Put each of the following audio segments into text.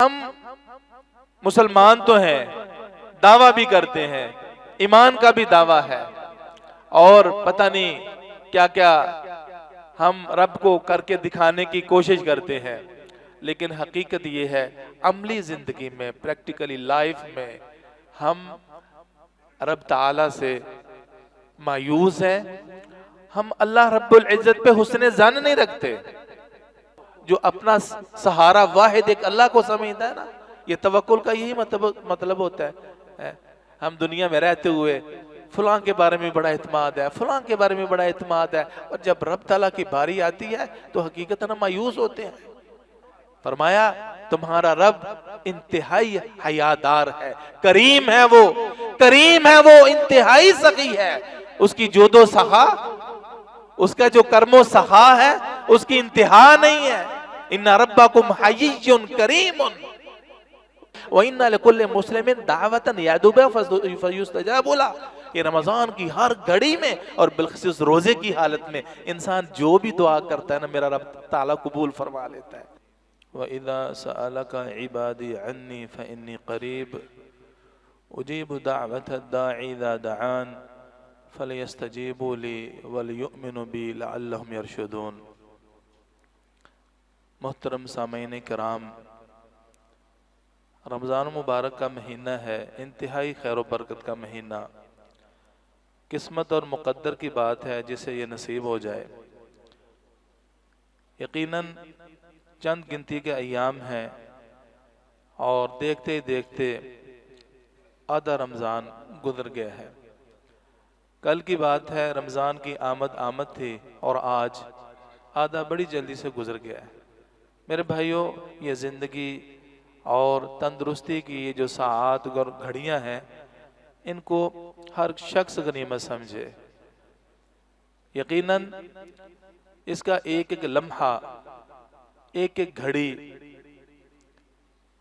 ہم مسلمان تو ہیں، دعویٰ بھی کرتے ہیں، ایمان کا بھی دعویٰ ہے، اور پتہ نہیں کیا کیا ہم رب کو کر کے دکھانے کی کوشش کرتے ہیں، لیکن حقیقت یہ ہے عملی زندگی میں، پریکٹیکلی لائف میں ہم رب تعالیٰ سے مایوس ہیں، ہم اللہ رب العزت پہ حسن ظن نہیں رکھتے۔ جو اپنا سہارا واحد ایک اللہ کو سمجھتا ہے نا، یہ توکل کا یہی مطلب ہوتا ہے۔ ہم دنیا میں رہتے ہوئے فلاں کے بارے میں بڑا اعتماد ہے، فلاں کے بارے میں بڑا اعتماد ہے، اور جب رب تعالیٰ کی باری آتی ہے تو حقیقتاً مایوس ہوتے ہیں۔ فرمایا تمہارا رب انتہائی حیادار ہے، کریم ہے، وہ کریم ہے، وہ انتہائی سخی ہے، اس کی جود و سخا، اس کا جو کرم و سخا ہے اس کی انتہا نہیں ہے۔ ان ربکم حیی کریم وَإِنَّ لِكُلِّ مُسْلِمٍ دَعْوَةً يَدْعُوهَا فَيُسْتَجَابُ لَهُ۔ یہ رمضان کی ہر گھڑی میں اور بالخصوص روزے کی حالت میں انسان جو بھی دعا کرتا ہے نا، میرا رب تعالیٰ قبول فرما لیتا ہے۔ وَإِذَا سَأَلَكَ عِبَادِي عَنِّي فَإِنِّي قَرِيبٌ أُجِيبُ دَعْوَةَ الدَّاعِ إِذَا دَعَانِ فَلْيَسْتَجِيبُوا لِي وَلْيُؤْمِنُوا بِي لَعَلَّهُمْ يَرْشُدُونَ۔ محترم سامعین کرام، رمضان مبارک کا مہینہ ہے، انتہائی خیر و برکت کا مہینہ، قسمت اور مقدر کی بات ہے جسے یہ نصیب ہو جائے۔ یقیناً چند گنتی کے ایام ہیں اور دیکھتے ہی دیکھتے آدھا رمضان گزر گیا ہے۔ کل کی بات ہے، رمضان کی آمد تھی اور آج آدھا بڑی جلدی سے گزر گیا ہے۔ میرے بھائیوں، یہ زندگی اور تندرستی کی یہ جو ساعات اور گھڑیاں ہیں، ان کو ہر شخص غنیمت سمجھے۔ یقیناً اس کا ایک ایک لمحہ، ایک ایک گھڑی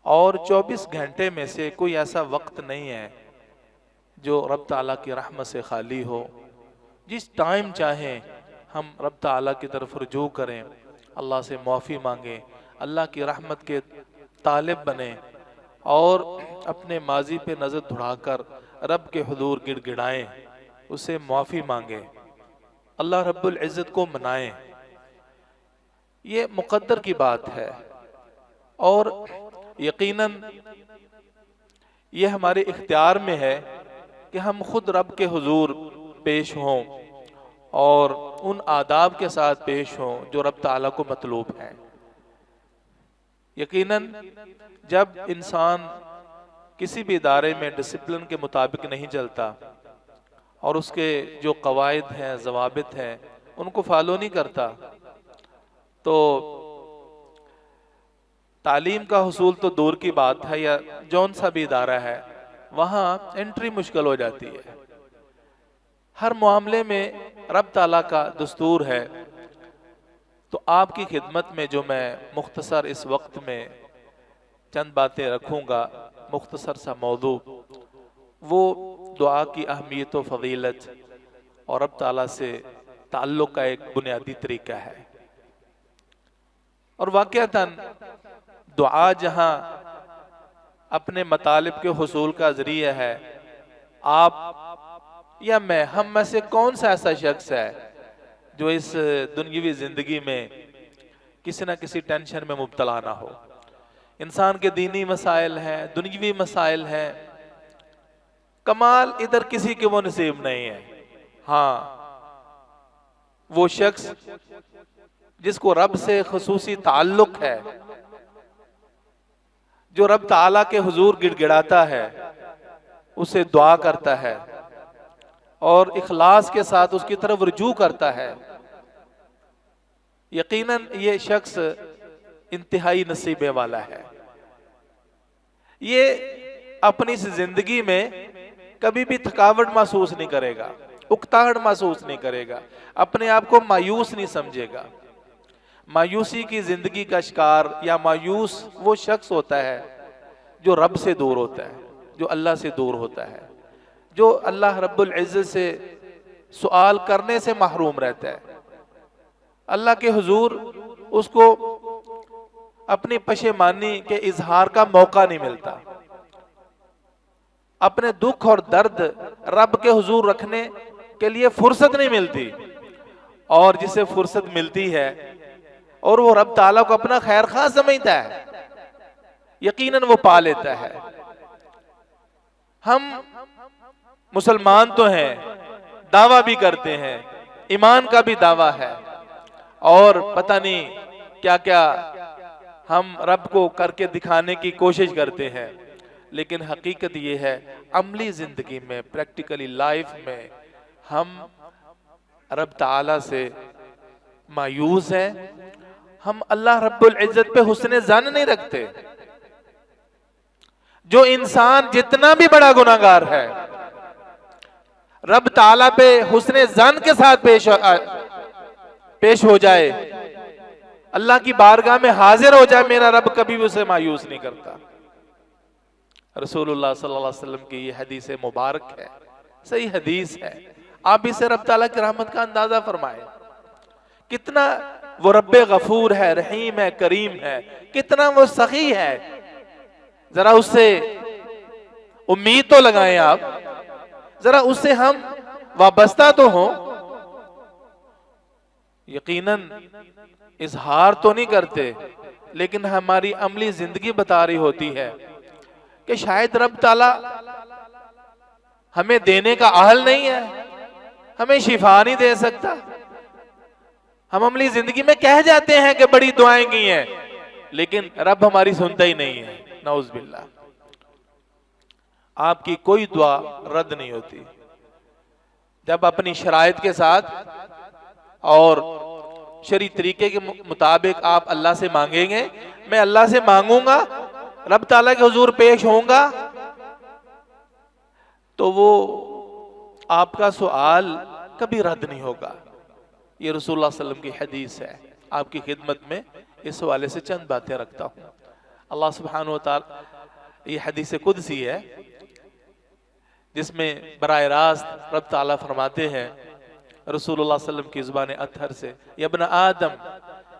اور 24 گھنٹے میں سے کوئی ایسا وقت نہیں ہے جو رب تعالیٰ کی رحمت سے خالی ہو۔ جس ٹائم چاہیں ہم رب تعالیٰ کی طرف رجوع کریں، اللہ سے معافی مانگیں، اللہ کی رحمت کے طالب بنیں اور اپنے ماضی پہ نظر دھڑا کر رب کے حضور گڑ گڑائیں، اسے معافی مانگیں، اللہ رب العزت کو منائیں۔ یہ مقدر کی بات ہے اور یقیناً یہ ہمارے اختیار میں ہے کہ ہم خود رب کے حضور پیش ہوں اور ان آداب کے ساتھ پیش ہوں جو رب تعالیٰ کو مطلوب ہیں۔ یقیناً جب انسان کسی بھی ادارے میں ڈسپلن کے مطابق نہیں چلتا اور اس کے جو قواعد ہیں، ضوابط ہیں، ان کو فالو نہیں کرتا، تو تعلیم کا حصول تو دور کی بات ہے، یا جون سا بھی ادارہ ہے، وہاں انٹری مشکل ہو جاتی ہے۔ ہر معاملے میں رب تعالیٰ کا دستور ہے۔ تو آپ کی خدمت میں جو میں مختصر اس وقت میں چند باتیں رکھوں گا، مختصر سا موضوع، وہ دعا کی اہمیت و فضیلت اور رب تعالیٰ سے تعلق کا ایک بنیادی طریقہ ہے۔ اور واقعتاً دعا جہاں اپنے مطالب کے حصول کا ذریعہ ہے، آپ یا میں، ہم میں سے کون سا ایسا شخص ہے جو اس دنیاوی زندگی میں کسی نہ کسی ٹینشن میں مبتلا نہ ہو؟ انسان کے دینی مسائل ہیں، دنیاوی مسائل ہیں، کمال ادھر کسی کے وہ نصیب نہیں ہے۔ ہاں، وہ شخص جس کو رب سے خصوصی تعلق ہے، جو رب تعالیٰ کے حضور گڑ گڑاتا ہے، اسے دعا کرتا ہے اور اخلاص کے ساتھ اس کی طرف رجوع کرتا ہے، یقیناً یہ شخص انتہائی نصیبے والا ہے۔ یہ اپنی اس زندگی میں کبھی بھی تھکاوٹ محسوس نہیں کرے گا، اکتاہٹ محسوس نہیں کرے گا، اپنے آپ کو مایوس نہیں سمجھے گا۔ مایوسی کی زندگی کا شکار یا مایوس وہ شخص ہوتا ہے جو رب سے دور ہوتا ہے، جو اللہ سے دور ہوتا ہے، جو اللہ رب العزت سے سوال کرنے سے محروم رہتا ہے۔ اللہ کے حضور اس کو اپنی پشیمانی کے اظہار کا موقع نہیں ملتا، اپنے دکھ اور درد رب کے حضور رکھنے کے لیے فرصت نہیں ملتی، اور جسے فرصت ملتی ہے اور وہ رب تعالیٰ کو اپنا خیر خواہ سمجھتا ہے، یقیناً وہ پا لیتا ہے۔ ہم مسلمان تو ہیں، دعویٰ بھی کرتے ہیں، ایمان کا بھی دعویٰ ہے، اور پتہ نہیں کیا کیا ہم رب کو کر کے دکھانے کی کوشش کرتے ہیں، لیکن حقیقت یہ ہے عملی زندگی میں، پریکٹیکلی لائف میں ہم رب تعالیٰ سے مایوس ہیں، ہم اللہ رب العزت پہ حسن ظن نہیں رکھتے۔ جو انسان جتنا بھی بڑا گناہگار ہے رب تعالیٰ پہ حسن ظن کے ساتھ پیش ہو جائے، اللہ کی بارگاہ میں حاضر ہو جائے، میرا رب کبھی بھی اسے مایوس نہیں کرتا۔ رسول اللہ صلی اللہ علیہ وسلم کی یہ حدیث مبارک ہے، صحیح حدیث ہے، آپ اسے رب تعالیٰ کی رحمت کا اندازہ فرمائیں۔ کتنا وہ رب غفور ہے، رحیم ہے، کریم ہے، کتنا وہ سخی ہے، ذرا اس سے امید تو لگائیں آپ، ذرا اس سے ہم وابستہ تو ہوں۔ یقیناً اظہار تو نہیں کرتے، لیکن ہماری عملی زندگی بتا رہی ہوتی ہے کہ شاید رب تعالیٰ ہمیں دینے کا اہل نہیں ہے، ہمیں شفا نہیں دے سکتا۔ ہم عملی زندگی میں کہہ جاتے ہیں کہ بڑی دعائیں کی ہیں، لیکن رب ہماری سنتا ہی نہیں ہے، نعوذ باللہ۔ آپ کی کوئی دعا رد نہیں ہوتی جب اپنی شرائط کے ساتھ اور شرعی طریقے کے مطابق آپ اللہ سے مانگیں گے۔ میں اللہ سے مانگوں گا، رب تعالیٰ کے حضور پیش ہوں گا، تو وہ آپ کا سوال کبھی رد نہیں ہوگا۔ یہ رسول اللہ صلی اللہ علیہ وسلم کی حدیث ہے، آپ کی خدمت میں اس حوالے سے چند باتیں رکھتا ہوں۔ اللہ سبحانہ وتعالی، یہ حدیث قدسی ہے جس میں براہ راست رب تعالیٰ فرماتے ہیں رسول اللہ صلی اللہ علیہ وسلم کی زبان اطہر سے، یا ابن آدم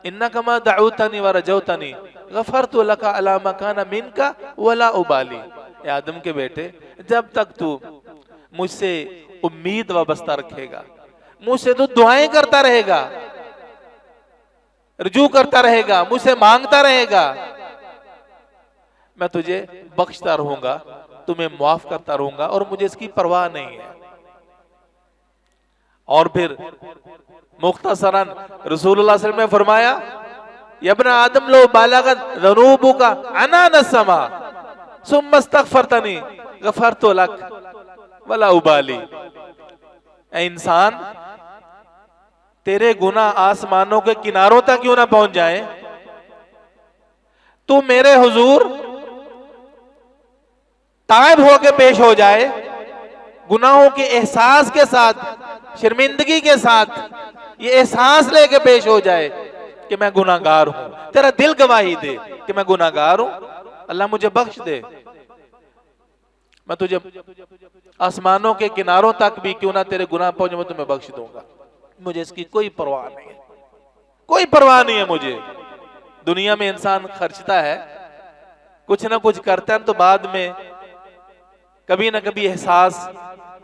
انکا ما دعوتنی ورجوتنی غفرت لکا علی ما کان منکا ولا ابالی۔ اے آدم کے بیٹے، جب تک تو مجھ سے امید وابستہ رکھے گا، مجھ سے تو دعائیں کرتا رہے گا، رجوع کرتا رہے گا، مجھ سے مانگتا رہے گا، میں تجھے بخشتا رہوں گا، تمہیں معاف کرتا رہوں گا، اور مجھے اس کی پرواہ نہیں ہے۔ اور پھر مختصراً رسول اللہ صلی اللہ علیہ وسلم نے فرمایا، یا ابن آدم لو بالغت ذنوبک عنان السماء ثم استغفرتنی غفرت لک ولا ابالی۔ اے انسان، تیرے گناہ آسمانوں کے کناروں تک کیوں نہ پہنچ جائیں، تو میرے حضور تائب ہو کے پیش ہو جائے، گناہوں کے احساس کے ساتھ، شرمندگی کے ساتھ یہ احساس لے کے پیش ہو جائے کہ میں گناہگار ہوں، تیرا دل گواہی دے کہ میں گناہگار ہوں، اللہ مجھے بخش دے، میں تجھے آسمانوں کے کناروں تک بھی کیوں نہ تیرے گناہ پہنچے، میں تمہیں بخش دوں گا، مجھے اس کی کوئی پرواہ نہیں ہے، کوئی پرواہ نہیں ہے مجھے۔ دنیا میں انسان خرچتا ہے، کچھ نہ کچھ کرتا ہے، تو بعد میں کبھی نہ کبھی احساس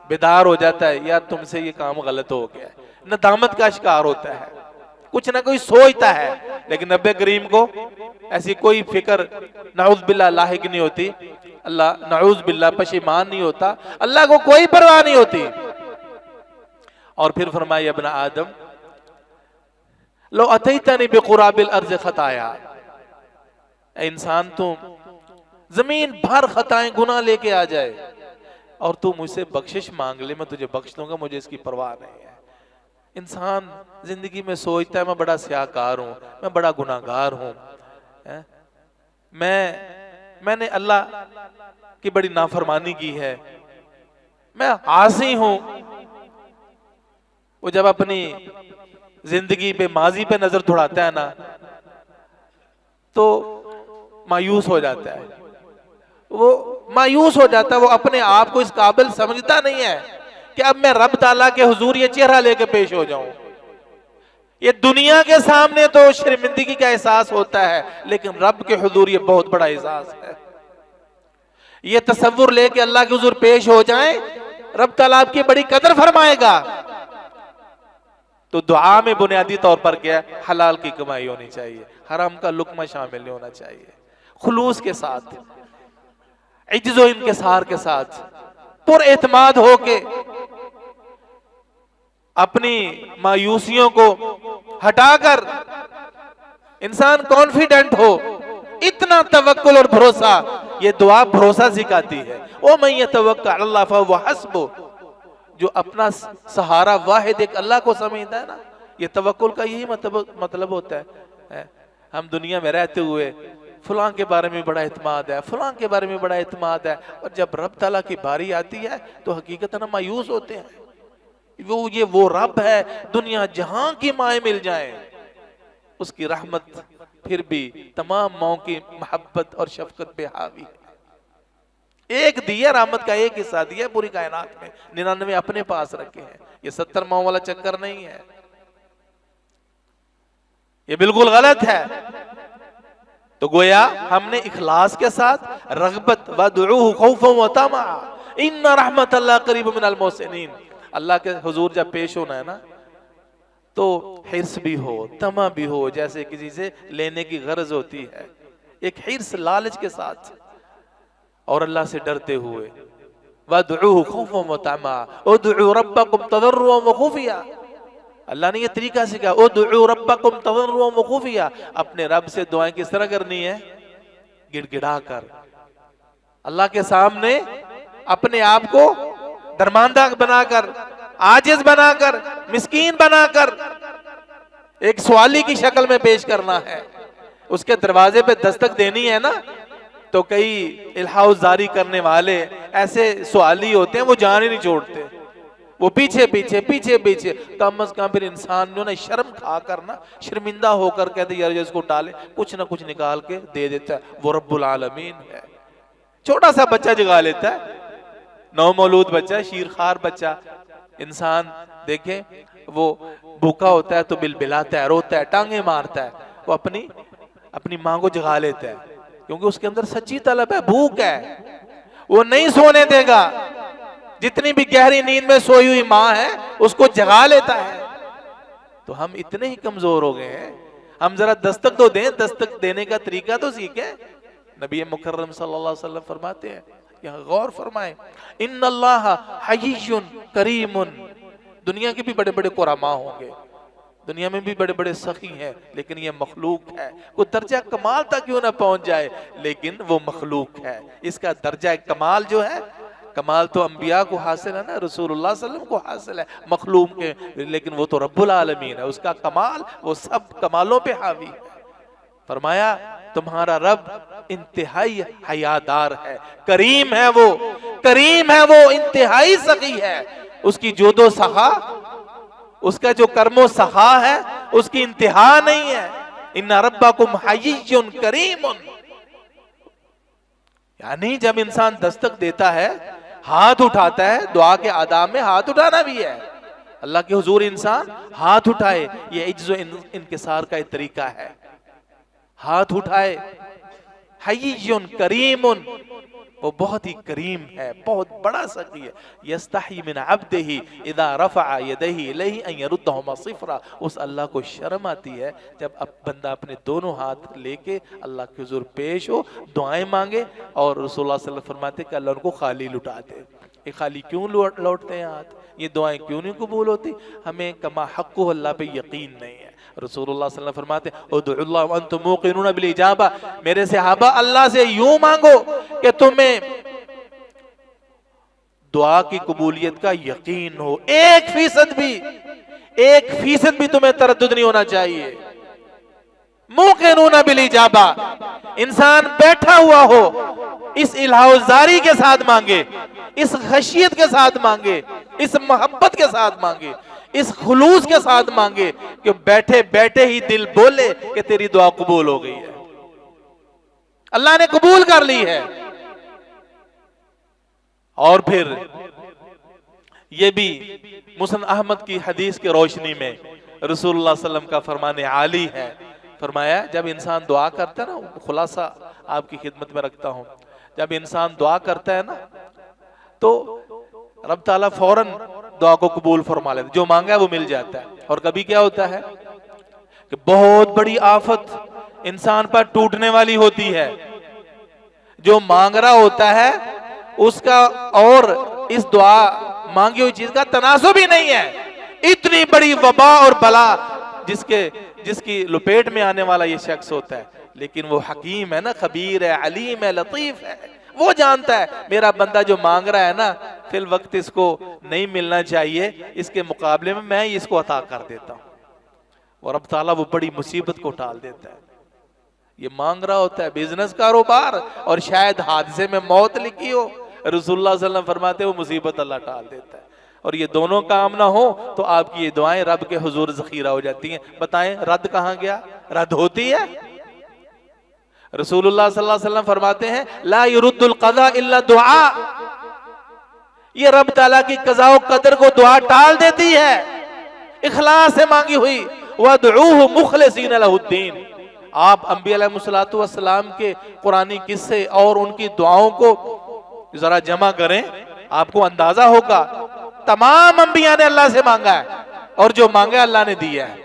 بیدار ہو جاتا ہے، یا تم سے یہ کام غلط ہو گیا ہے، ندامت کا شکار ہوتا ہے، کچھ نہ کوئی سوچتا ہے، لیکن نبی کریم کو ایسی کوئی فکر نعوذ باللہ لاحق نہیں ہوتی، اللہ نعوذ باللہ پشیمان نہیں ہوتا، اللہ کو کوئی پرواہ نہیں ہوتی۔ اور پھر فرمایا، ابن آدم لو اتیتنی بقراب الارض خطایا، اے انسان، تم زمین بھر خطائیں گناہ لے کے آ جائے اور تو مجھ سے بخشش مانگ لے، میں تجھے بخش دوں گا، مجھے اس کی پرواہ نہیں ہے۔ انسان زندگی میں سوچتا ہے میں بڑا سیاہکار ہوں، میں بڑا گناہگار ہوں، میں نے اللہ کی بڑی نافرمانی کی ہے، میں عاصی ہوں۔ وہ جب اپنی زندگی پہ، ماضی پہ نظر دوڑاتا ہے نا، تو مایوس ہو جاتا ہے، وہ مایوس ہو جاتا ہے، وہ اپنے آپ کو اس قابل سمجھتا نہیں ہے کہ اب میں رب تعالیٰ کے حضور یہ چہرہ لے کے پیش ہو جاؤں، یہ دنیا کے سامنے تو شرمندگی کا احساس ہوتا ہے، لیکن رب کے حضور یہ بہت بڑا احساس ہے۔ یہ تصور لے کے اللہ کے حضور پیش ہو جائیں، رب تعالیٰ آپ کی بڑی قدر فرمائے گا۔ تو دعا میں بنیادی طور پر کیا ہے؟ حلال کی کمائی ہونی چاہیے، حرام کا لقمہ شامل نہیں ہونا چاہیے، خلوص کے ساتھ، عجز و انکسار کے ساتھ، پر اعتماد ہو کے اپنی مایوسیوں کو ہٹا کر انسان کانفیڈنٹ ہو، اتنا توکل اور بھروسہ، یہ دعا بھروسہ سکھاتی ہے۔ وَمَن يَتَوَکَّلْ عَلَى اللَّهِ فَهُوَ حَسْبُهُ، جو اپنا سہارا واحد ایک اللہ کو سمجھتا ہے نا، یہ توکل کا یہی مطلب ہوتا ہے۔ ہم دنیا میں رہتے ہوئے فلاں کے بارے میں بڑا اعتماد ہے، فلاں کے بارے میں بڑا اعتماد ہے، اور جب رب تعالیٰ کی باری آتی ہے تو حقیقتاً ہم مایوس ہوتے ہیں۔ وہ رب ہے، دنیا جہاں کی مائیں مل جائیں، اس کی رحمت پھر بھی تمام ماؤں کی محبت اور شفقت پہ حاوی ہے۔ ایک دیا رحمت کا، ایک حصہ دیا پوری کائنات میں، 99 اپنے پاس رکھے ہیں۔ یہ 70 ماؤں والا چکر نہیں ہے، یہ بالکل غلط ہے۔ تو گویا ہم نے اخلاص کے ساتھ رغبت وَادْعُوهُ خَوْفًا وَطَمَعًا إِنَّ رَحْمَتَ اللَّهِ قَرِيبٌ مِنَ الْمُحْسِنِينَ۔ اللہ کے حضور جب پیش ہونا ہے نا، تو حرص بھی ہو، طمع بھی ہو، جیسے کسی سے لینے کی غرض ہوتی ہے، ایک حرص لالچ کے ساتھ اور اللہ سے ڈرتے ہوئے۔ وَادْعُوهُ خَوْفًا وَطَمَعًا ادْعُوا رَبَّكُمْ تَضَرُّعًا وَخُفْيًا۔ اللہ نے یہ طریقہ سکھا، ادعوا ربکم تضرعا وخفیا، اپنے رب سے دعائیں کس طرح کرنی ہے؟ گڑ گڑا کر، اللہ کے سامنے اپنے آپ کو درماندہ بنا کر، عاجز بنا کر، مسکین بنا کر، ایک سوالی کی شکل میں پیش کرنا ہے۔ اس کے دروازے پہ دستک دینی ہے نا، تو کئی الحاح جاری کرنے والے ایسے سوالی ہوتے ہیں، وہ جان ہی نہیں چھوڑتے، وہ پیچھے پیچھے پیچھے پیچھے، کم از کم پھر انسان جو نا شرم کھا کر نا، شرمندہ ہو کر کہتے ہیں یار اس کو ڈالے، کچھ نہ کچھ نکال کے دے دیتا ہے، وہ رب العالمین ہے۔ چھوٹا سا بچہ جگا لیتا ہے، نو مولود بچہ، شیرخوار بچہ، انسان دیکھیں وہ بھوکا ہوتا ہے تو بلبلاتا ہے، روتا ہے، ٹانگیں مارتا ہے، وہ اپنی ماں کو جگا لیتا ہے، کیونکہ اس کے اندر سچی طلب ہے، بھوک ہے، وہ نہیں سونے دے گا، جتنی بھی گہری نیند میں سوئی ہوئی ماں ہے اس کو جگا لیتا ہے۔ تو ہم اتنے ہی کمزور ہو گئے ہیں، ہم ذرا دستک تو دیں، دستک دینے کا طریقہ تو سیکھیں۔ نبی مکرم صلی اللہ علیہ وسلم فرماتے ہیں، یہاں غور فرمائیں، ان اللہ حیی کریم۔ دنیا کے بھی بڑے بڑے کرما ہوں گے، دنیا میں بھی بڑے بڑے سخی ہیں، لیکن یہ مخلوق ہے، وہ درجہ کمال تک کیوں نہ پہنچ جائے، لیکن وہ مخلوق ہے، اس کا درجہ کمال جو ہے، کمال تو انبیاء کو حاصل ہے نا، رسول اللہ صلی اللہ علیہ وسلم کو حاصل ہے، مخلوق کے، لیکن وہ تو رب العالمین ہے، اس کا کمال وہ سب کمالوں پہ حاوی ہے۔ فرمایا تمہارا رب انتہائی حیادار ہے، کریم ہے، وہ کریم ہے، وہ انتہائی سخی ہے، اس کی جود و سخا، اس کا جو کرم و سخا ہے اس کی انتہا نہیں ہے۔ ان ربکم حیی کریم، یعنی جب انسان دستک دیتا ہے، ہاتھ اٹھاتا ہے، دعا کے آداب میں ہاتھ اٹھانا بھی ہے، اللہ کے حضور انسان ہاتھ اٹھائے، یہ عجز و انکسار کا ایک طریقہ ہے، ہاتھ اٹھائے۔ حیی کریم، وہ بہت ہی کریم ہے، بہت بڑا سخی ہے۔ یستحی من عبدہ اذا رفع یدیہ الیہ ان یردہما صفرا، اس اللہ کو شرم آتی ہے جب بندہ اپنے دونوں ہاتھ لے کے اللہ کے حضور پیش ہو، دعائیں مانگے، اور رسول اللہ صلی اللہ علیہ وسلم فرماتے کہ اللہ ان کو خالی لٹا دے۔ یہ خالی کیوں لوٹتے ہیں ہاتھ؟ یہ دعائیں کیوں نہیں قبول ہوتی؟ ہمیں کما حق اللہ پہ یقین نہیں ہے۔ رسول اللہ صلی اللہ علیہ وسلم فرماتے ادعوا اللہ وانتم موقنون بالاجابہ، میرے صحابہ اللہ سے یوں مانگو کہ تمہیں دعا کی قبولیت کا یقین ہو، 1% بھی تمہیں تردد نہیں ہونا چاہیے۔ موقنون بالاجابہ، انسان بیٹھا ہوا ہو، اس الہاء زاری کے ساتھ مانگے، اس خشیت کے ساتھ مانگے، اس محبت کے ساتھ مانگے، اس خلوص کے ساتھ مانگے کہ بیٹھے بیٹھے ہی دل بولے کہ تیری دعا قبول ہو گئی ہے، اللہ نے قبول کر لی ہے۔ اور پھر یہ بھی مسند احمد کی حدیث کی روشنی میں رسول اللہ صلی اللہ علیہ وسلم کا فرمان عالی ہے، فرمایا جب انسان دعا کرتا ہے نا، خلاصہ آپ کی خدمت میں رکھتا ہوں، جب انسان دعا کرتا ہے نا تو رب تعالیٰ فوراً دعا کو قبول فرما لیتا ہے، جو مانگا ہے وہ مل جاتا ہے۔ اور کبھی کیا ہوتا ہے کہ بہت بڑی آفت انسان پر ٹوٹنے والی ہوتی ہے، جو مانگ رہا ہوتا ہے اس کا اور اس دعا مانگی ہوئی چیز کا تناسب ہی نہیں ہے، اتنی بڑی وبا اور بلا جس کی لپیٹ میں آنے والا یہ شخص ہوتا ہے، لیکن وہ حکیم ہے نا، خبیر ہے، علیم ہے، لطیف ہے، وہ جانتا ہے میرا بندہ جو مانگ رہا ہے نا فی الوقت اس کو نہیں ملنا چاہیے، اس کے مقابلے میں اس کو عطا کر دیتا ہوں، اور اب تعالیٰ وہ بڑی مصیبت کو ٹال دیتا ہے۔ یہ مانگ رہا ہوتا ہے بزنس کاروبار اور شاید حادثے میں موت لکھی ہو، رسول اللہ صلی اللہ علیہ وسلم فرماتے ہیں وہ مصیبت اللہ ٹال دیتا ہے، اور یہ دونوں کام نہ ہو تو آپ کی یہ دعائیں رب کے حضور ذخیرہ ہو جاتی ہیں۔ بتائیں رد کہاں گیا؟ رد ہوتی ہے۔ رسول اللہ صلی اللہ علیہ وسلم فرماتے ہیں لا يرد القضاء الا دعاء، یہ رب تعالیٰ کی قضاء و قدر کو دعا ٹال دیتی ہے، اخلاص سے مانگی ہوئی۔ وَادْعُوهُ مُخْلِصِينَ لَهُ الدِّينَ، آپ انبیاء علیہ السلام کے قرآنی قصے اور ان کی دعاؤں کو ذرا جمع کریں، آپ کو اندازہ ہوگا تمام انبیاء نے اللہ سے مانگا ہے، اور جو مانگا اللہ نے دیا ہے۔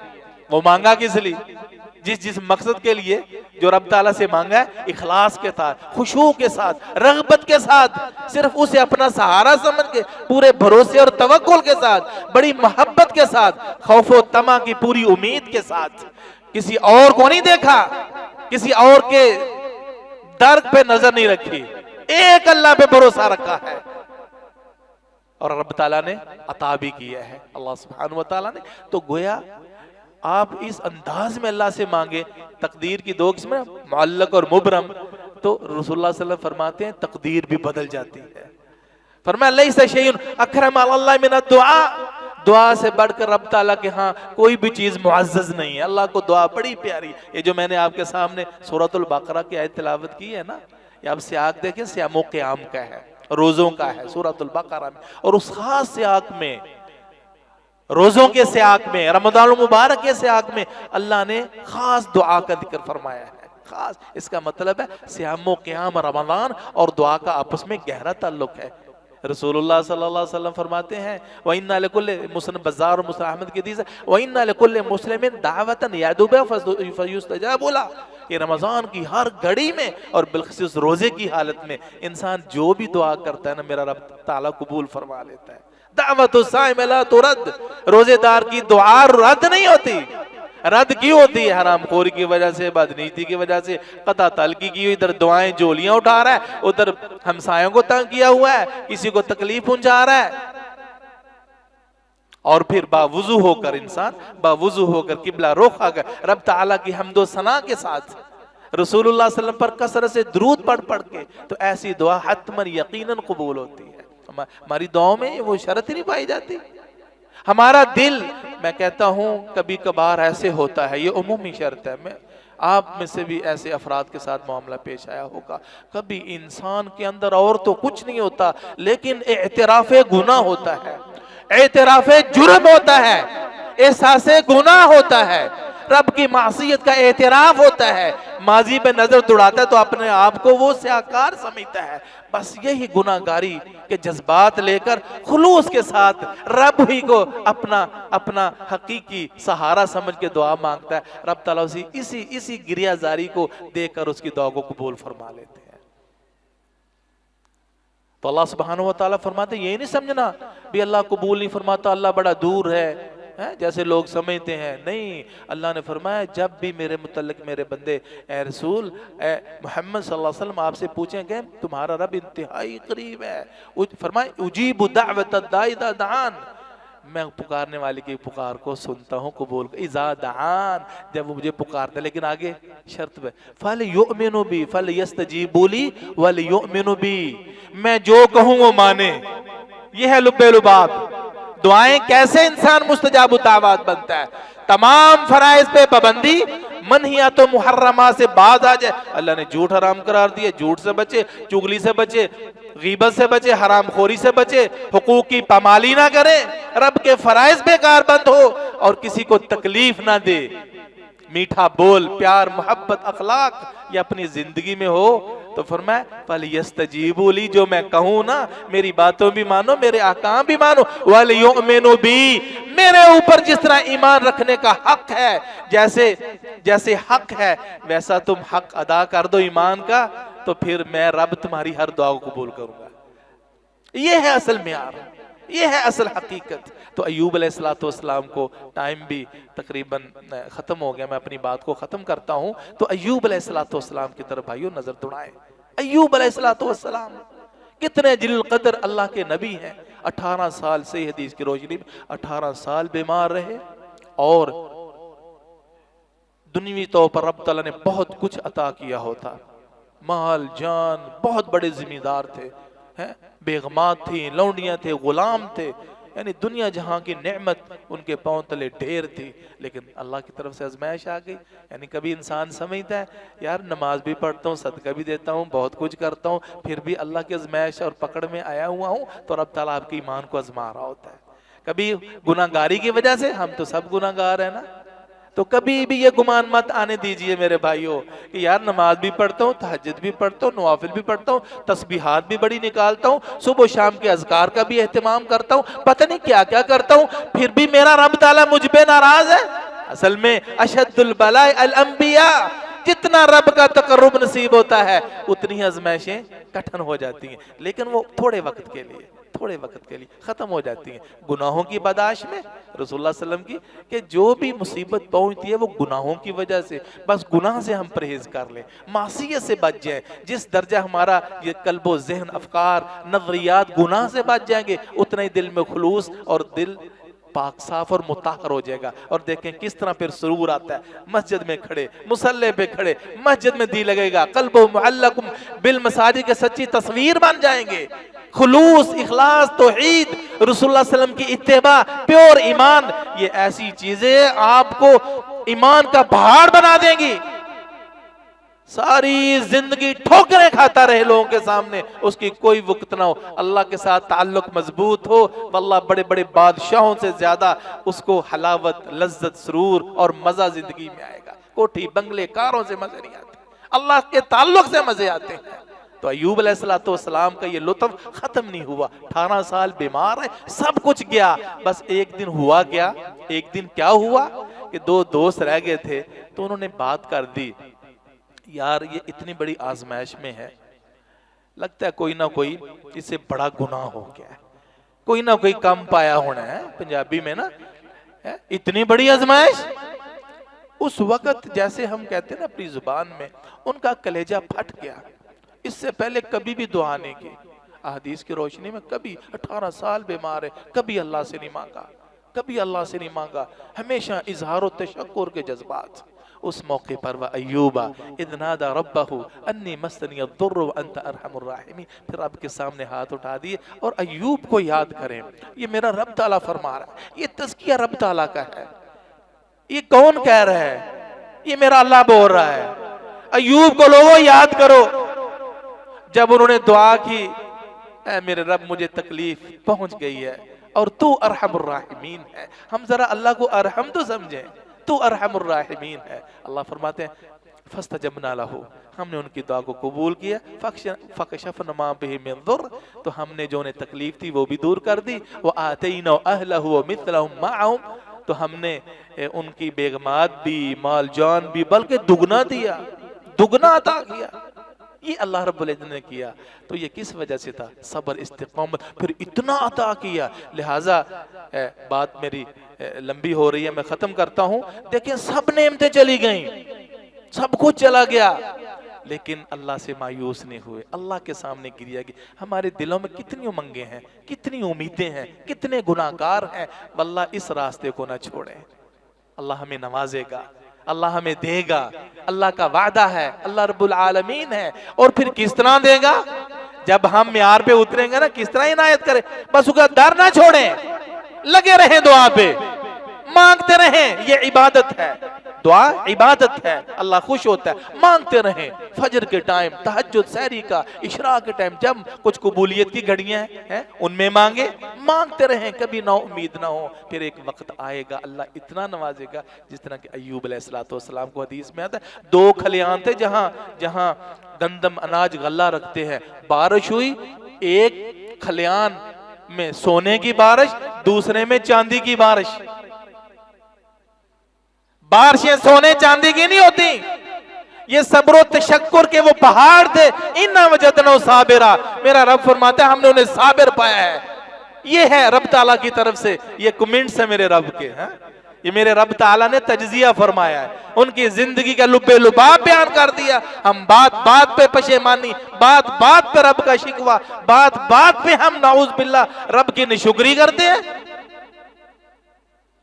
وہ مانگا کس لیے؟ جس مقصد کے لیے جو رب تعالیٰ سے مانگا ہے، اخلاص کے ساتھ، خشوع کے ساتھ، رغبت کے ساتھ، صرف اسے اپنا سہارا سمجھ کے، پورے بھروسے اور توکل کے ساتھ، بڑی محبت کے ساتھ، خوف و طمع کی پوری امید کے ساتھ، کسی اور کو نہیں دیکھا، کسی اور کے در پہ نظر نہیں رکھی، ایک اللہ پہ بھروسہ رکھا ہے، اور رب تعالیٰ نے عطا بھی کیا ہے، اللہ سبحانہ و تعالیٰ نے۔ تو گویا آپ اس انداز میں اللہ سے مانگے۔ تقدیر کی دو قسمیں، معلق اور مبرم، تو رسول اللہ صلی اللہ علیہ وسلم فرماتے ہیں تقدیر بھی بدل جاتی ہے۔ فرمایا لیس شیء اکرم علی اللہ من الدعاء، دعا سے بڑھ کر رب تعالیٰ کے ہاں کوئی بھی چیز معزز نہیں ہے، اللہ کو دعا بڑی پیاری۔ یہ جو میں نے آپ کے سامنے سورۃ البقرہ کی آیت تلاوت کی ہے نا، یہ آپ سیاق دیکھیں، صیام و قیام کا ہے، روزوں کا ہے سورۃ البقرہ میں، اور اس خاص سیاق میں، روزوں کے سیاق میں، رمضان المبارک کے سیاق میں اللہ نے خاص دعا کا ذکر فرمایا ہے، خاص۔ اس کا مطلب ہے صیام و قیام رمضان اور دعا کا آپس میں گہرا تعلق ہے۔ رسول اللہ صلی اللہ علیہ وسلم فرماتے ہیں وَإِنَّا لِكُلِّ مسلم بزار اور مسلم احمد کی حدیث ہے وَإِنَّا لِكُلِّ مُسْلِمٍ دَعْوَةً يَدْعُو بِهَا فَيُسْتَجَابُ لَهُ، یہ رمضان کی ہر گھڑی میں اور بالخصوص روزے کی حالت میں انسان جو بھی دعا کرتا ہے نا، میرا رب تعالیٰ قبول فرما لیتا ہے۔ دعوت الصائم لا ترد، روزے دار کی دعا رد نہیں ہوتی۔ رد کیوں ہوتی ہے؟ حرام خوری کی وجہ سے، بدنیتی کی وجہ سے، قطع تلقی کی ہوئی، ادھر دعائیں جولیاں اٹھا رہا ہے، ادھر ہمسایوں کو تنگ کیا ہوا ہے، کسی کو تکلیف پہنچا رہا ہے، اور پھر باوضو ہو کر انسان، باوضو ہو کر قبلہ رخ آ کر رب تعالیٰ کی حمد و ثنا کے ساتھ رسول اللہ صلی اللہ علیہ وسلم پر کثرت سے درود پڑھ کے، تو ایسی دعا حتماً یقیناً قبول ہوتی ہے۔ ہماری دعاؤں میں وہ شرط ہی نہیں پائی جاتی۔ ہمارا دل، میں کہتا ہوں کبھی کبھار ایسے ہوتا ہے، یہ عمومی شرط ہے، میں آپ میں سے بھی ایسے افراد کے ساتھ معاملہ پیش آیا ہوگا، کبھی انسان کے اندر اور تو کچھ نہیں ہوتا لیکن اعتراف گناہ ہوتا ہے، اعتراف جرم ہوتا ہے، احساس گناہ ہوتا ہے، رب کی معصیت کا اعتراف ہوتا ہے، ماضی پہ نظر دوڑاتا ہے تو اپنے آپ کو وہ سیاکار سمجھتا ہے، بس یہی گناہگاری کے جذبات لے کر خلوص کے ساتھ رب ہی کو اپنا حقیقی سہارا سمجھ کے دعا مانگتا ہے، رب تعالیٰ اسی گریہ زاری کو دیکھ کر اس کی دعا کو قبول فرما لیتے ہیں۔ تو اللہ سبحانہ و تعالیٰ فرماتے ہیں یہ نہیں سمجھنا بھی اللہ قبول نہیں فرماتا، اللہ بڑا دور ہے جیسے لوگ سمجھتے ہیں، نہیں، اللہ نے فرمایا جب بھی میرے متعلق میرے بندے اے رسول اے محمد صلی اللہ علیہ وسلم آپ سے پوچھیں کہ تمہارا رب انتہائی قریب ہے، فرمائے اجیب دعوت الداعی اذا دعان، میں پکارنے والے کی پکار کو سنتا ہوں، قبول اذا دعان، جب وہ مجھے پکارتا ہے، لیکن آگے شرط ہے فَلْيُؤْمِنُوا بِي فَلْيَسْتَجِيبُوا لِي وَلْيُؤْمِنُوا بِي، میں جو کہوں وہ مانے، یہ ہے لب لباب۔ دعائیں کیسے انسان مستجاب الدعوات بنتا ہے؟ تمام فرائض پہ پابندی منہیات و محرمات سے باز آ جائے. اللہ نے جھوٹ حرام قرار دیے، جھوٹ سے بچے، چغلی سے بچے، غیبت سے بچے، حرام خوری سے بچے، حقوق کی پامالی نہ کرے، رب کے فرائض پہ کاربند ہو اور کسی کو تکلیف نہ دے. میٹھا بول، پیار، محبت، اخلاق یہ اپنی زندگی میں ہو. تو فرمایا فَلْيَسْتَجِيبُوا لِي، جو میں کہوں نا میری باتوں بھی مانو، میرے احکام بھی مانو. وَلْيُؤْمِنُوا بِي، میرے اوپر جس طرح ایمان رکھنے کا حق ہے، جیسے حق ہے ویسا تم حق ادا کر دو ایمان کا، تو پھر میں رب تمہاری ہر دعا کو قبول کروں گا. یہ ہے اصل معیار، یہ ہے اصل حقیقت. تو ایوب علیہ السلام کو ٹائم بھی تقریباً ختم ہو گیا، میں اپنی بات کو ختم کرتا ہوں. تو ایوب علیہ السلام کی طرف بھائیوں نظر دوڑائیں. ایوب علیہ السلام کتنے جلیل القدر اللہ کے نبی ہیں. 18 سال سے حدیث کی روشنی میں 18 سال بیمار رہے، اور دنیوی طور پر رب تعالیٰ نے بہت کچھ عطا کیا ہوتا، مال جان، بہت بڑے ذمہ دار تھے، بیگمات تھیں، لونڈیاں تھے، غلام تھے، یعنی دنیا جہاں کی نعمت ان کے پاؤں تلے ڈھیر تھی. لیکن اللہ کی طرف سے آزمائش آ گئی. یعنی کبھی انسان سمجھتا ہے یار نماز بھی پڑھتا ہوں، صدقہ بھی دیتا ہوں، بہت کچھ کرتا ہوں، پھر بھی اللہ کی آزمائش اور پکڑ میں آیا ہوا ہوں. تو رب تعالیٰ آپ کے ایمان کو آزما رہا ہوتا ہے. کبھی گناہ گاری کی وجہ سے، ہم تو سب گناہ گار ہیں نا، تو کبھی بھی یہ گمان مت آنے دیجئے میرے بھائیوں کہ یار نماز بھی پڑھتا ہوں، تہجد بھی پڑھتا ہوں، نوافل بھی پڑھتا ہوں، تسبیحات بھی بڑی نکالتا ہوں، صبح و شام کے اذکار کا بھی اہتمام کرتا ہوں، پتہ نہیں کیا کیا کرتا ہوں، پھر بھی میرا رب تعالیٰ مجھ پہ ناراض ہے. اصل میں اشد البلاء الانبیاء، جتنا رب کا تقرب نصیب ہوتا ہے اتنی آزمائشیں کٹھن ہو جاتی ہیں، لیکن وہ تھوڑے وقت کے لیے ختم ہو جاتی ہیں. گناہوں کی بداش میں رسول اللہ صلی اللہ علیہ وسلم کی کہ جو بھی مصیبت پہنچتی ہے وہ گناہوں کی وجہ سے، بس گناہ سے ہم پرہیز کر لیں، معصیت سے بچ جائیں. جس درجہ ہمارا یہ قلب و ذہن، افکار، نظریات گناہ سے بچ جائیں گے، اتنا ہی دل میں خلوص اور دل پاک صاف اور مطہر ہو جائے گا. اور دیکھیں کس طرح پھر سرور آتا ہے. مسجد میں کھڑے، مصلی پہ کھڑے، مسجد میں دی لگے گا، قلب معلق بالمساجد کے سچی تصویر بن جائیں گے. خلوص، اخلاص، توحید، رسول اللہ صلی اللہ علیہ وسلم کی اتباع، پیور ایمان، یہ ایسی چیزیں آپ کو ایمان کا پہاڑ بنا دیں گی. ساری زندگی ٹھوکریں کھاتا رہے لوگوں کے سامنے، اس کی کوئی وقت نہ ہو، اللہ کے ساتھ تعلق مضبوط ہو، واللہ بڑے بڑے بادشاہوں سے زیادہ اس کو حلاوت، لذت، سرور اور مزہ زندگی میں آئے گا. کوٹھی بنگلے کاروں سے مزے نہیں آتے، اللہ کے تعلق سے مزے آتے ہیں. تو ایوب علیہ السلام کا یہ لطف ختم نہیں ہوا. 18 سال بیمار ہے، سب کچھ گیا، بس ایک دن ہوا کیا، ایک دن کیا ہوا کہ 2 دوست رہ گئے تھے، تو انہوں نے بات کر دی، یار یہ اتنی بڑی آزمائش میں ہے، لگتا ہے کوئی نہ کوئی اس سے بڑا گناہ ہو گیا ہے، کوئی نہ کوئی کم پایا ہونا ہے. پنجابی میں نا اتنی بڑی آزمائش. اس وقت جیسے ہم کہتے ہیں نا اپنی زبان میں، ان کا کلیجہ پھٹ گیا. اس سے پہلے کبھی بھی دعا نہیں کی، احادیث کی روشنی میں کبھی 18 سال بیمار ہے، کبھی اللہ سے نہیں مانگا، کبھی اللہ سے نہیں مانگا، ہمیشہ اظہار و تشکر کے جذبات. اس موقع پر وَأَيُّوبَ إِذْ نَادَى رَبَّهُ أَنِّي مَسَّنِيَ الضُّرُّ وَأَنْتَ أَرْحَمُ الرَّاحِمِينَ. پھر رب کے سامنے ہاتھ اٹھا دیے اور ایوب کو یاد کریں. یہ میرا رب تعالیٰ فرما رہا ہے، یہ تزکیہ رب تعالیٰ کا ہے. یہ کون کہہ رہا ہے؟ یہ میرا اللہ بول رہا ہے. ایوب کو لوگوں یاد کرو، جب انہوں نے دعا کی اے میرے رب مجھے تکلیف پہنچ گئی ہے اور تو ارحم الراحمین ہے. ہم ذرا اللہ کو ارحم تو سمجھیں، تو ارحم الراحمین ہے. اللہ فرماتے ہیں فاستجبنا لہ، ہم نے ان کی دعا کو قبول کیا. فکشفنا ما بہ من ضر، تو ہم نے جو انہیں تکلیف تھی وہ بھی دور کر دی. وآتینا اہلہ ومثلہم معہم، تو ہم نے ان کی بیگمات بھی، مال جان بھی، بلکہ دگنا دیا، دگنا عطا کیا. یہ اللہ رب العزت نے کیا. تو یہ کس وجہ سے تھا؟ صبر، استقامت، پھر اتنا عطا کیا. لہٰذا بات میری لمبی ہو رہی ہے، میں ختم کرتا ہوں. دیکھیں سب نعمتیں چلی گئیں، سب کچھ چلا گیا، لیکن اللہ سے مایوس نہیں ہوئے، اللہ کے سامنے گریا کہ ہمارے دلوں میں کتنی امنگیں ہیں، کتنی امیدیں ہیں، کتنے گناہ گار ہیں. واللہ اس راستے کو نہ چھوڑیں، اللہ ہمیں نوازے گا، اللہ ہمیں دے گا. اللہ کا وعدہ ہے، اللہ رب العالمین ہے. اور پھر کس طرح دے گا؟ جب ہم معیار پہ اتریں گے نا، کس طرح عنایت کرے. بس اس کا ڈر نہ چھوڑیں، لگے رہیں دعا پہ، مانگتے رہیں. یہ عبادت ہے. دعا عبادت ہے، اللہ خوش ہوتا ہے۔ مانگتے رہیں، فجر کے ٹائم، تہجد، سحری کا، عشاء کے ٹائم، جب کچھ قبولیت کی گھڑیاں ہیں ان میں مانگتے رہیں، کبھی نا امید نہ ہو۔ پھر ایک وقت آئے گا اللہ اتنا نوازے گا، جس طرح کہ ایوب علیہ السلام کو حدیث میں آتا ہے 2 کھلیان تھے جہاں گندم اناج غلہ رکھتے ہیں، بارش ہوئی، ایک کھلیان میں سونے کی بارش، دوسرے میں چاندی کی بارش۔ بارشیں سونے چاندی کی نہیں ہوتی، یہ صبر و تشکر کے وہ پہاڑ تھے۔ اِنَّا وَجَدْنَاهُ صَابِرًا، میرا رب فرماتا ہے ہم نے انہیں صابر پایا ہے۔ یہ ہے رب تعالیٰ کی طرف سے، یہ کمنٹس ہیں میرے رب کے، یہ میرے رب تعالیٰ نے تجزیہ فرمایا ہے، ان کی زندگی کا لب لباب بیان کر دیا۔ ہم بات بات پہ پشیمانی، بات بات پہ رب کا شکوہ، بات بات پہ ہم نعوذ باللہ رب کی ناشکری کرتے ہیں۔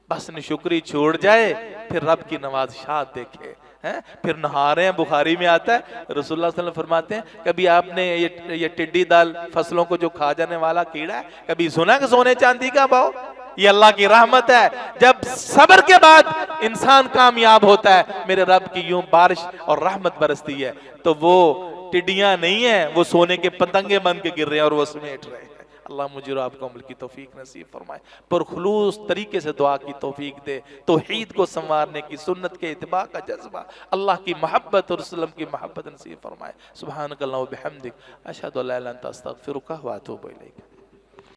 بس نشکری چھوڑ جائے، پھر رب کی نوازشات دیکھے۔ پھر نہارے ہیں، بخاری میں آتا ہے رسول اللہ صلی اللہ علیہ وسلم فرماتے ہیں کبھی آپ نے یہ ٹڈی دال فصلوں کو جو کھا جانے والا کیڑا ہے، کبھی سنا کہ سونے چاندی کا بھاؤ؟ یہ اللہ کی رحمت ہے، جب صبر کے بعد انسان کامیاب ہوتا ہے، میرے رب کی یوں بارش اور رحمت برستی ہے، تو وہ ٹڈیاں نہیں ہیں، وہ سونے کے پتنگے بن کے گر رہے ہیں اور وہ سمیٹ رہے ہیں۔ اللہ مجھے اور آپ کو عمل کی توفیق نصیب فرمائے، پرخلوص طریقے سے دعا کی توفیق دے، توحید کو سنوارنے کی، سنت کے اتباع کا جذبہ، اللہ کی محبت اور رسول کی محبت نصیب فرمائے۔ سبحانک اللہم و بحمدک، اشہد ان لا الہ الا انت استغفرک و اتوب الیک۔